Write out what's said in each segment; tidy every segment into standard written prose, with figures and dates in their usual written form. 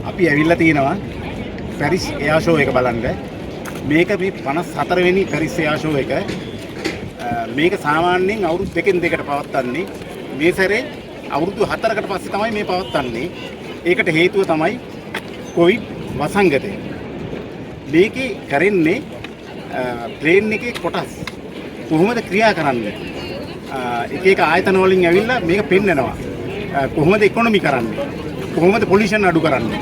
අපි ඇවිල්ලා තිනවා පැරිස් එයා ෂෝ එක බලන්න. මේක මේ 54 වෙනි පැරිස් එයා ෂෝ එක. මේක සාමාන්‍යයෙන් අවුරුදු දෙකෙන් දෙකට පවත්වන්නේ. මේ සැරේ අවුරුදු 4කට පස්සේ තමයි මේ පවත්වන්නේ. ඒකට හේතුව තමයි කොවිඩ් වසංගතය. මේකේ කරන්නේ ප්ලේන් එකේ කොටස් කොහොමද ක්‍රියා කරන්නේ? එක එක ආයතන වලින් ඇවිල්ලා මේක පෙන්නනවා. කොහොමද ඉකොනොමි කරන්නේ? කොහොමද පොලියුෂන් අඩු කරන්නේ?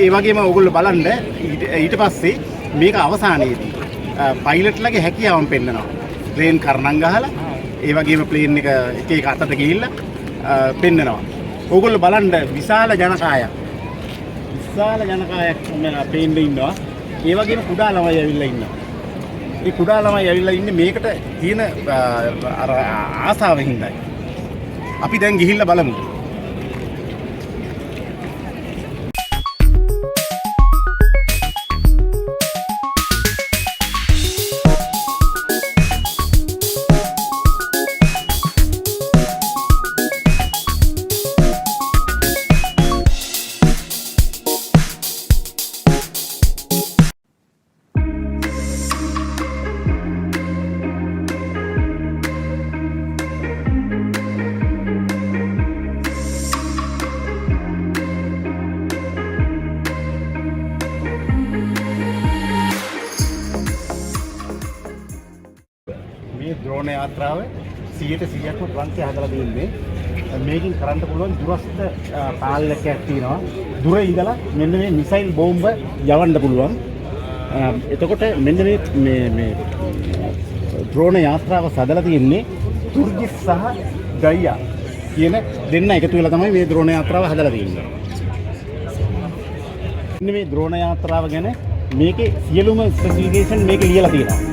ඒ වගේම ඕගොල්ලෝ බලන්න ඊට පස්සේ මේක අවසානයේදී පයිලට්ලාගේ හැකියාවන් පෙන්නනවා. ප්ලේන් කරණම් ගහලා ඒ වගේම ප්ලේන් එක එක අතට ගිහිල්ලා පෙන්නනවා. ඕගොල්ලෝ බලන්න විශාල ජනකායක් පේන්න ඉන්නවා. ඒ වගේම කුඩා ළමයි ඇවිල්ලා ඉන්නවා. මේ කුඩා ළමයි ඇවිල්ලා ඉන්නේ මේකට තියෙන අර ආසාවෙන් හින්දායි. අපි දැන් ගිහිල්ලා බලමු. ද්‍රෝණ යාත්‍රාව 100%ක්ම ප්‍රංශය හදලා දෙන්නේ. මේකෙන් කරන්න පුළුවන් දුරස්ත පාලනයක් තියෙනවා. දුර ඉඳලා මෙන්න මේ මිසයිල් බෝම්බ යවන්න පුළුවන්. එතකොට මෙන්න මේ ද්‍රෝණ යාත්‍රාව සදලා තියෙන්නේ තුර්ජිස් සහ ගයියා කියන දෙන්න එකතු වෙලා තමයි මේ ද්‍රෝණ යාත්‍රාව හදලා තියෙන්නේ. මෙන්න මේ ද්‍රෝණ යාත්‍රාව ගැන මේකේ සියලුම ස්පෙસિෆිකේෂන් මේකේ ලියලා තියෙනවා.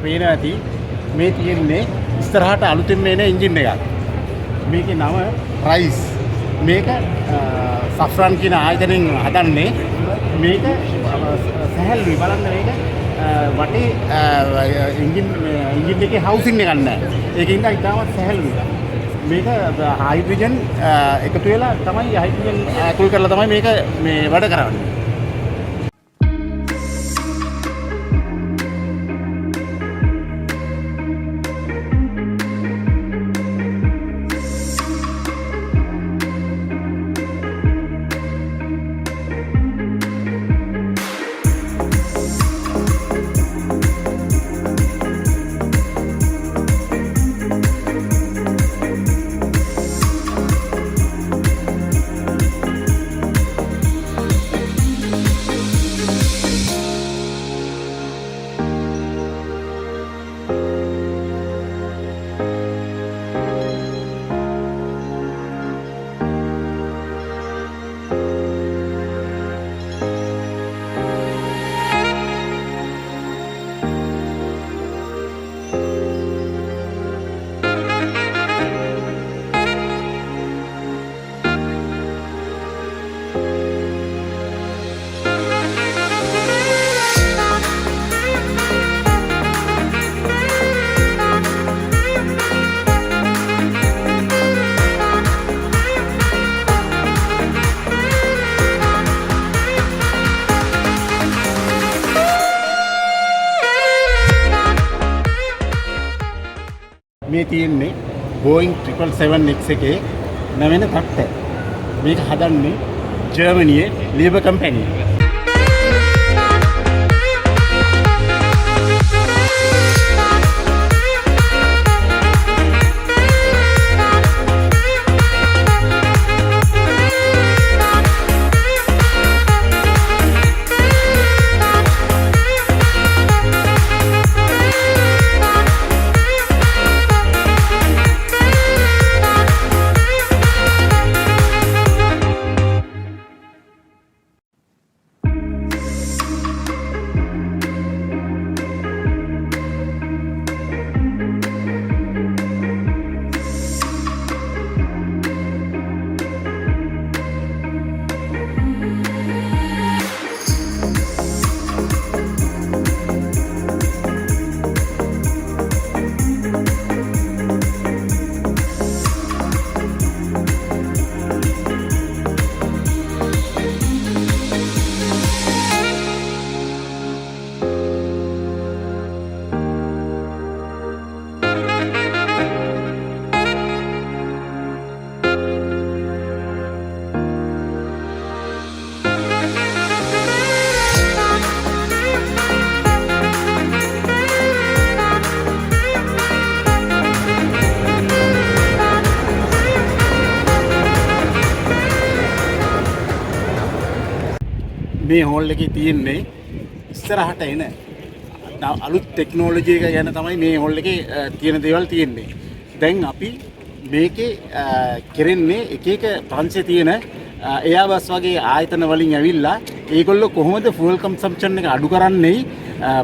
පේන ඇති මේ තියෙන්නේ ඉස්සරහට අලුතෙන් එන එන්ජින් එකක්. මේකේ නම රයිස්. මේක සෆ්රාන් කියන ආයතනයෙන් හදන්නේ. මේක සැහැල්ලුයි බලන්න මේක වටේ එන්ජින් එකේ හවුසින් එකක් නැහැ. ඒකින්ද ඉතාමත් සැහැල්ලුයි. මේක හයිඩ්‍රජන් එකතු වෙලා තමයි හයිඩ්‍රජන් ඇතුල් කරලා තමයි මේක මේ වැඩ කරන්නේ. මේ තියෙන්නේ boeing 777X එකේ නැවෙන තට්ට. මේක හදන්නේ ජර්මනියේ ලීබර් කම්පැනි. මේ හෝල් එකේ තියෙන්නේ ඉස්සරහට එන අලුත් ටෙක්නොලොජි එක ගැන තමයි මේ හෝල් එකේ තියෙන දේවල් තියෙන්නේ. දැන් අපි මේකේ කෙරෙන්නේ එක එක ප්‍රංශේ තියෙන එයාබස් වගේ ආයතන වලින් ඇවිල්ලා ඒගොල්ලෝ කොහොමද ෆුවල් කන්සම්ප්ෂන් එක අඩු කරන්නේ,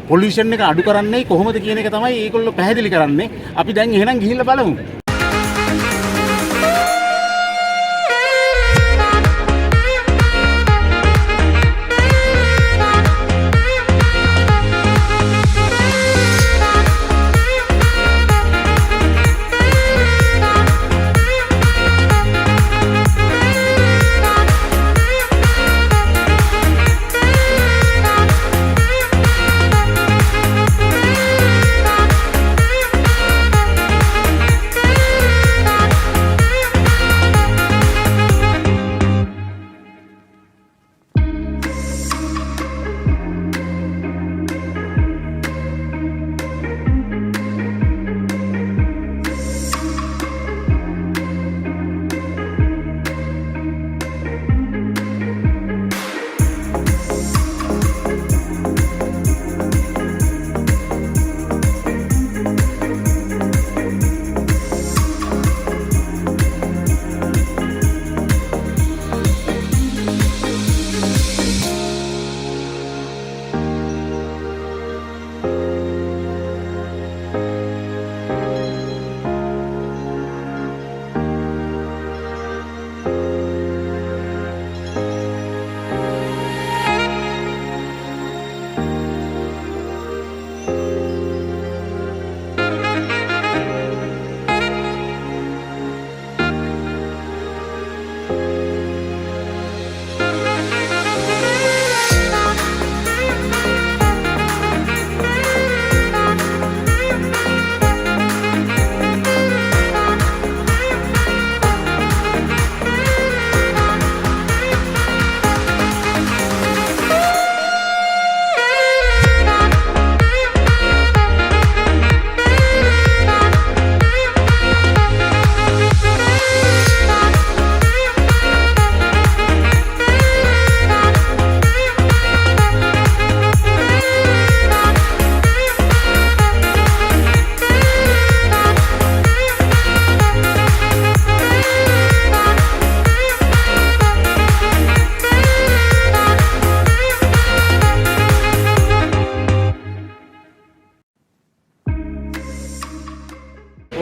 පොලියුෂන් එක අඩු කරන්නේ කොහොමද කියන එක තමයි ඒගොල්ලෝ පැහැදිලි කරන්නේ. අපි දැන් එහෙනම් ගිහිල්ලා බලමු.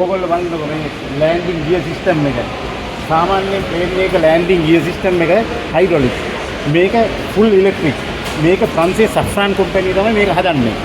ඕගොල්ලෝ බලන්නකො මේ ලෑන්ඩින් ගියර් සිස්ටම් එක. සාමාන්‍යයෙන් ප්ලේන් එක ලෑන්ඩින් ගියර් සිස්ටම් එක හයිඩ්‍රොලික්. මේක ෆුල් ඉලෙක්ට්‍රික්. මේක ප්‍රංශයේ සෆ්රාන් කම්පැනි තමයි මේක හදන්නේ.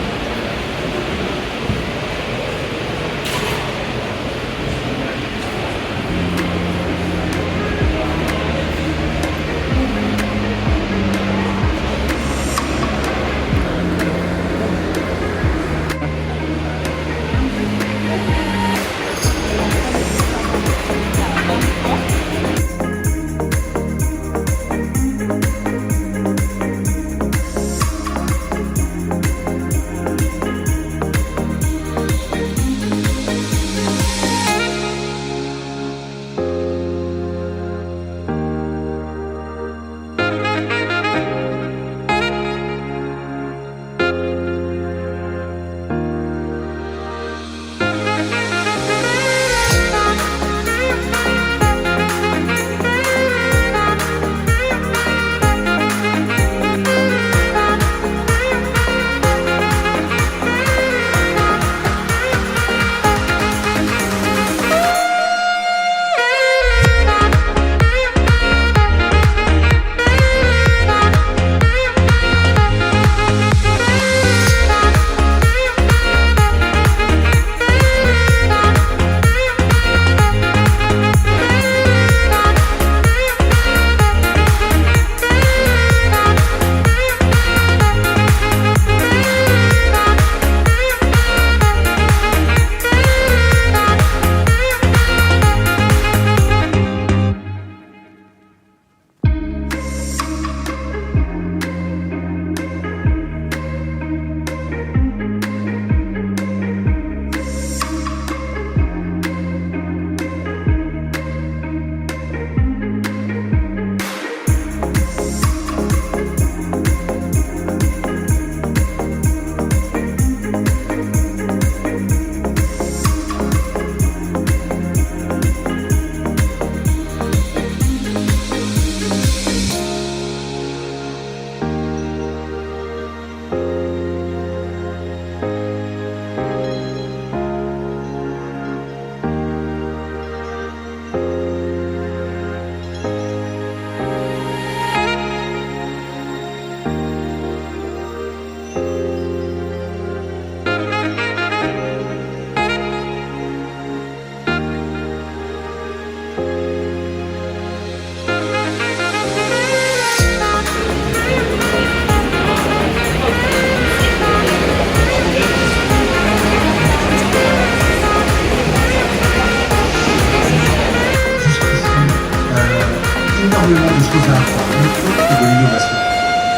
le peuple de l'innovation.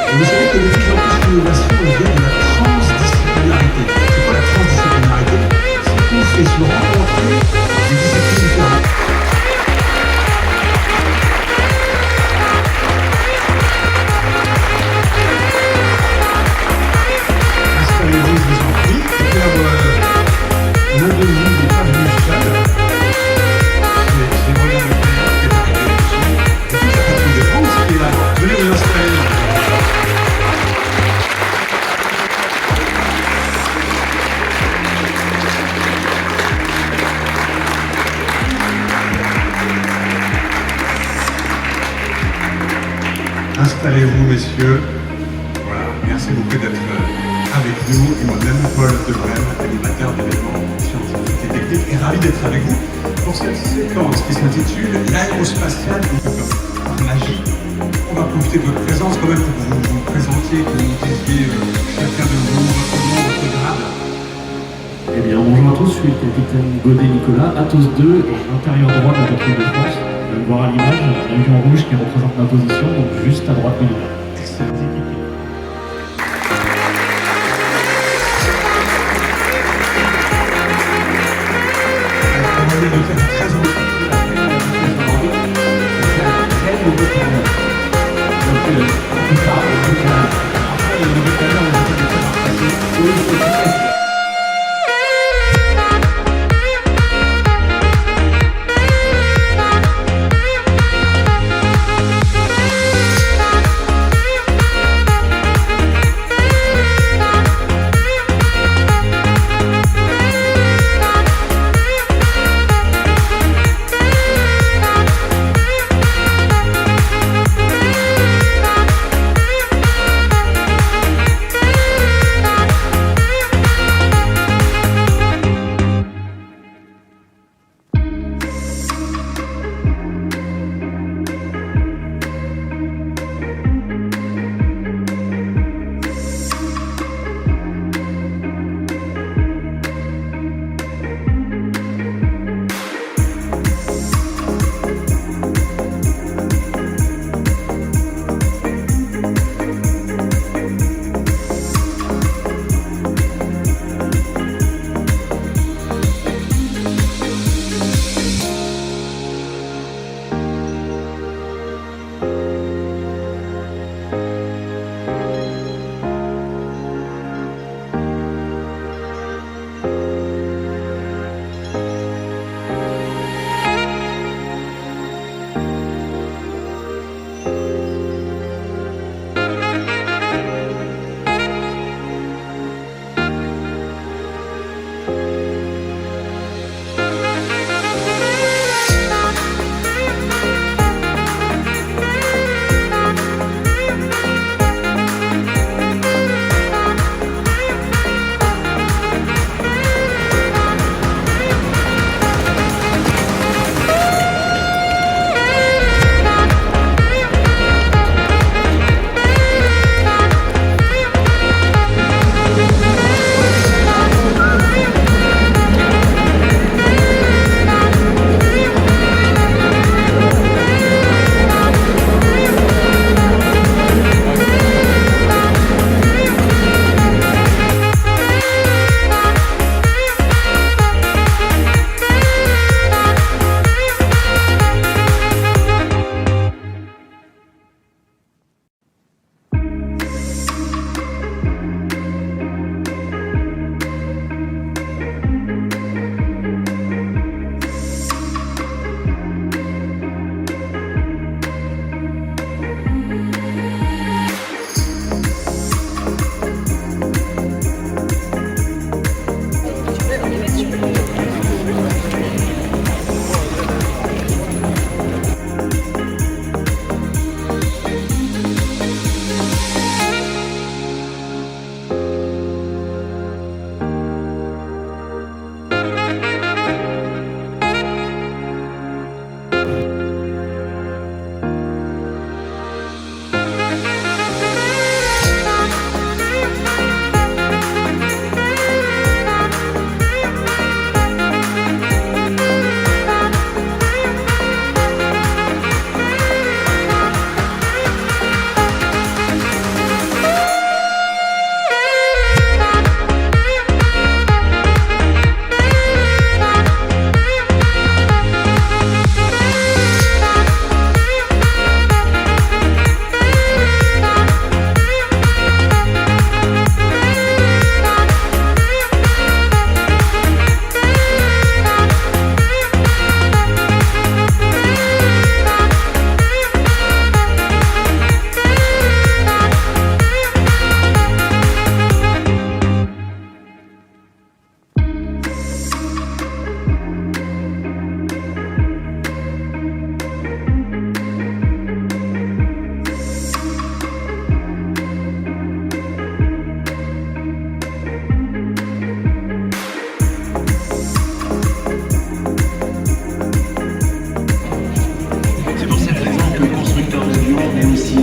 Et vous savez que de plus en plus l'innovation vient de la transdisciplinarité. C'est quoi la transdisciplinarité? C'est qu'on fait se rencontrer des disciplines différentes. Installez-vous, je vous en prie. Et puis, l'un de vous n'est pas venu seul. C'est Roland Le Père qui est arrivé dessus. Et toute la patrouille de France qui est là. Venez vous installer. Installez-vous, messieurs. Voilà, merci beaucoup d'être avec nous. Et moi-même, Paul Debrel, animateur d'événements scientifiques et techniques, est ravi d'être avec vous pour cette séquence qui s'intitule l'aérospatiale par magie. On va profiter de votre présence quand même pour que vous vous présentiez, que vous nous disiez chacun de vous, votre nom, votre grade. Eh bien, bonjour à tous, je suis le capitaine Godet Nicolas, Athos 2 et intérieur droit de la patrouille de France. Vous allez voir à l'image, un avion rouge qui représente ma position, donc juste à droite de l'image. Excellent. On va le faire très ensemble. Très mauvais tourneur. Donc, on parle de ça. Après, le mauvais tourneur, on va faire des passer.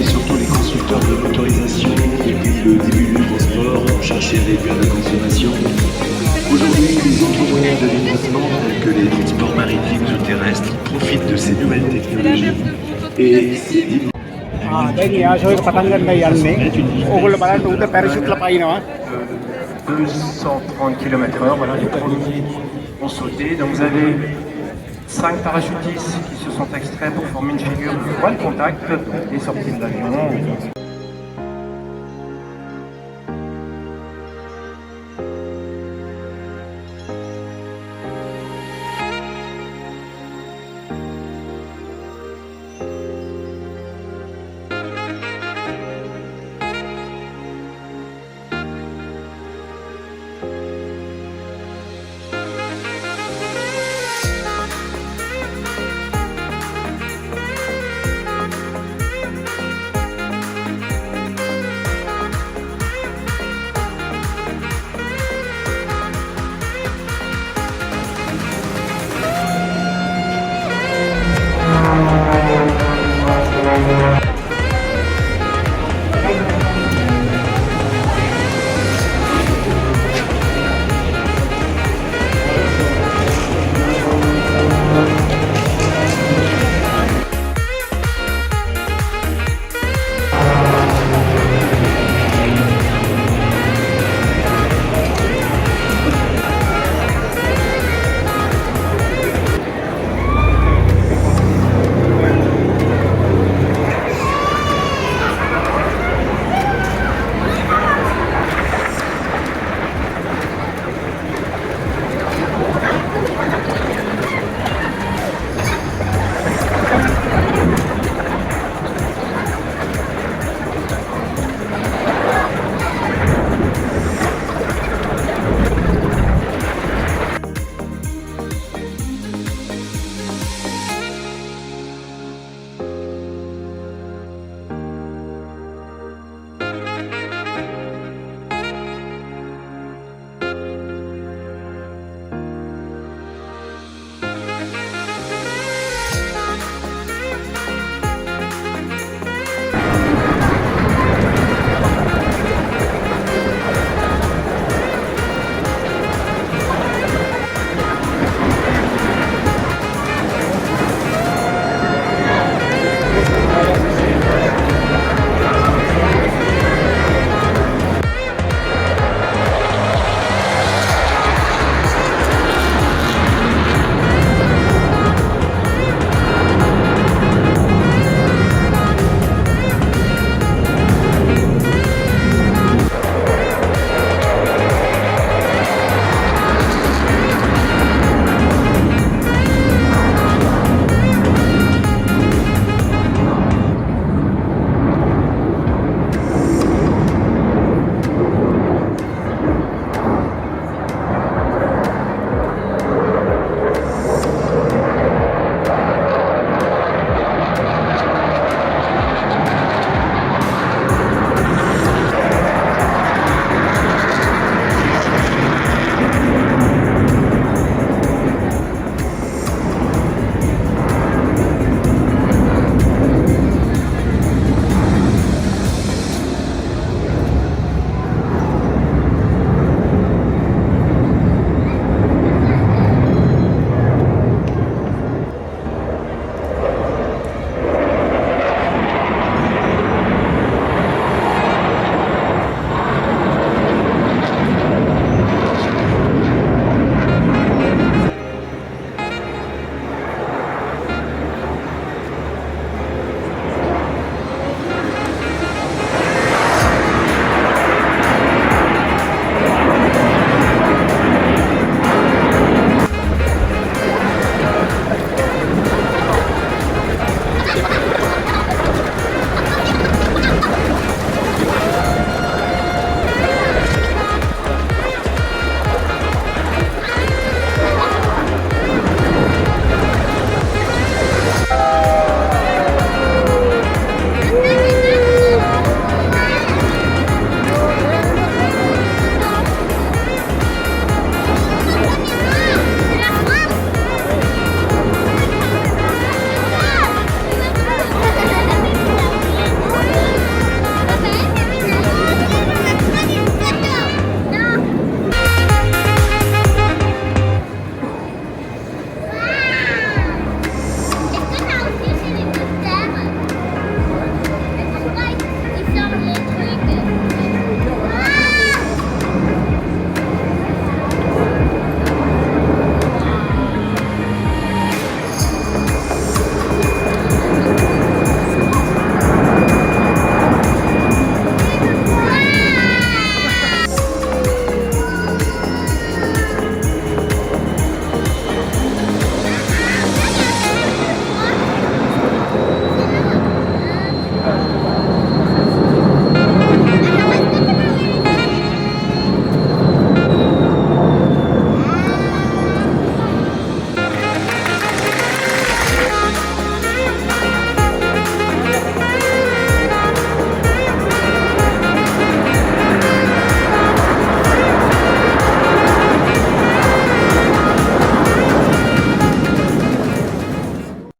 et surtout les constructeurs de motorisation, depuis le début du transport, ont cherché à réduire la consommation. Aujourd'hui, les entrepreneurs de développement, tels que les transports maritimes ou terrestres, profitent de ces nouvelles technologies. Et c'est දැන් එයා show එක පටන් ගන්නයි යන්නේ. ඕගොල්ලෝ බලන්න උඩ පැරෂූට්ලා පයින්නවා. 230 km/h, voilà, les premiers ont sauté. Donc vous avez 5 parachutistes qui se sont extraits pour former une figure de voile contact et sortis de l'avion.